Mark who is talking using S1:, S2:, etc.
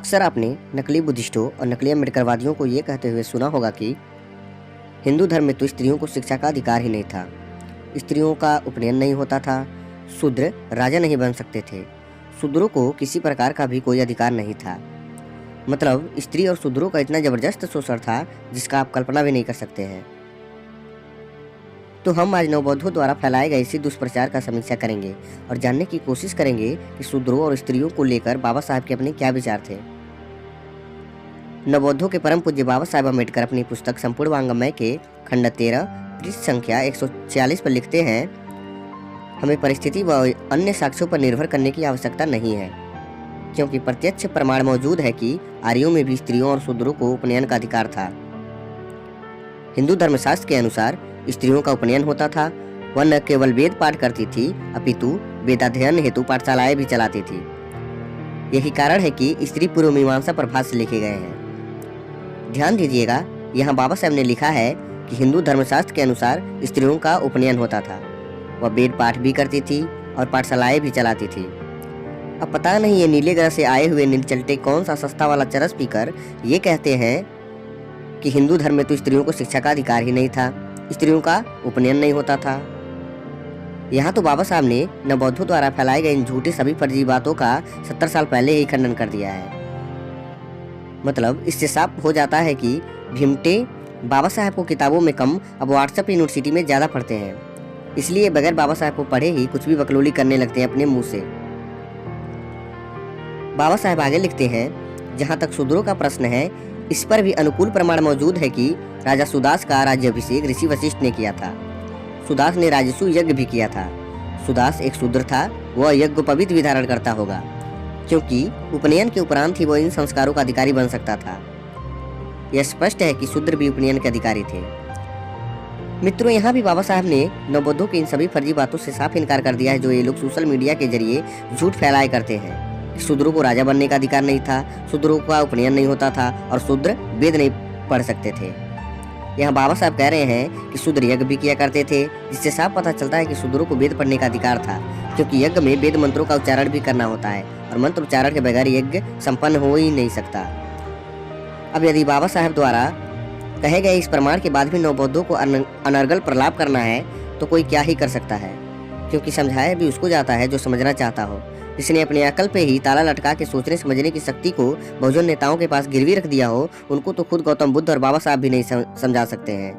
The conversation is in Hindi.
S1: अक्सर आपने नकली बुद्धिस्टों और नकली अम्बेडकरवादियों को ये कहते हुए सुना होगा कि हिंदू धर्म में तो स्त्रियों को शिक्षा का अधिकार ही नहीं था, स्त्रियों का उपनयन नहीं होता था, शूद्र राजा नहीं बन सकते थे, शूद्रों को किसी प्रकार का भी कोई अधिकार नहीं था। मतलब स्त्री और शूद्रों का इतना जबरदस्त शोषण था जिसका आप कल्पना भी नहीं कर सकते हैं। तो हम आज नवबौद्धों द्वारा फैलाए गए इसी दुष्प्रचार का समीक्षा करेंगे और जानने की कोशिश करेंगे कि शूद्रों और स्त्रियों को लेकर बाबा साहब के अपने क्या विचार थे। नवबौद्धों के परम पूज्य बाबा साहब अम्बेडकर अपनी पुस्तक संपूर्ण वांग्मय के खंड 13 पृष्ठ संख्या 146 पर लिखते हैं, हमें परिस्थिति व अन्य साक्ष्यों पर निर्भर करने की आवश्यकता नहीं है, क्योंकि प्रत्यक्ष प्रमाण मौजूद है कि आर्यों में भी स्त्रियों और शूद्रों को उपनयन का अधिकार था। हिंदू धर्मशास्त्र के अनुसार स्त्रियों का उपनयन होता था। वह न केवल वेद पाठ करती थी अपितु वेदाध्ययन हेतु पाठशालाएं भी चलाती थी। यही कारण है कि स्त्री पूर्व मीमांसा पर भाष्य लिखे गए हैं। ध्यान दीजिएगा, यहाँ बाबा साहब ने लिखा है कि हिंदू धर्मशास्त्र के अनुसार स्त्रियों का उपनयन होता था। वह वेद पाठ भी करती थी और पाठशालाएं भी चलाती थी। अब पता नहीं ये नीले ग्रह से आए हुए नीलचल्टे कौन सा सस्ता वाला चरस पीकर ये कहते हैं कि हिंदू धर्म में तो स्त्रियों को शिक्षा का अधिकार ही नहीं था, स्त्रियों का उपनयन नहीं होता था। यहाँ तो बाबा साहब ने नवबौद्धों द्वारा फैलाए गए इन झूठे सभी फर्जी बातों का 70 साल पहले ही खंडन कर दिया है। मतलब इससे साफ हो जाता है कि भीमटे बाबा साहब को किताबों में कम अब व्हाट्सएप यूनिवर्सिटी में ज़्यादा पढ़ते हैं, इसलिए बगैर बाबा साहब को पढ़े ही कुछ भी बकलोली करने लगते हैं अपने मुंह से। बाबा साहब आगे लिखते हैं, जहाँ तक शूद्रों का प्रश्न है, इस पर भी अनुकूल प्रमाण मौजूद है कि राजा सुदास का राज्याभिषेक ऋषि वशिष्ठ ने किया था। सुदास ने राजसु यज्ञ भी किया था। सुदास एक शूद्र था, वह यज्ञोपवीत भी धारण करता होगा, क्योंकि उपनयन के उपरांत ही वह इन संस्कारों का अधिकारी बन सकता था। यह स्पष्ट है कि शूद्र भी उपनयन के अधिकारी थे। मित्रों, यहाँ भी बाबा साहब ने नवबौद्धों की इन सभी फर्जी बातों से साफ इनकार कर दिया है जो ये लोग सोशल मीडिया के जरिए झूठ फैलाए करते हैं। शूद्रों को राजा बनने का अधिकार नहीं था, शूद्रों का उपनयन नहीं होता था और शूद्र वेद नहीं पढ़ सकते थे। यहाँ बाबा साहब कह रहे हैं कि शूद्र यज्ञ भी किया करते थे, जिससे साफ पता चलता है कि शूद्रों को वेद पढ़ने का अधिकार था, क्योंकि यज्ञ में वेद मंत्रों का उच्चारण भी करना होता है और मंत्र उच्चारण के बगैर यज्ञ संपन्न हो ही नहीं सकता। अब यदि बाबा साहब द्वारा कहे गए इस प्रमाण के बाद भी नवबौद्धों को अनर्गल प्रलाप करना है तो कोई क्या ही कर सकता है, क्योंकि समझाया भी उसको जाता है जो समझना चाहता हो। जिसने अपने अकल पे ही ताला लटका के सोचने समझने की शक्ति को बहुजन नेताओं के पास गिरवी रख दिया हो, उनको तो खुद गौतम बुद्ध और बाबा साहब भी नहीं समझा सकते हैं।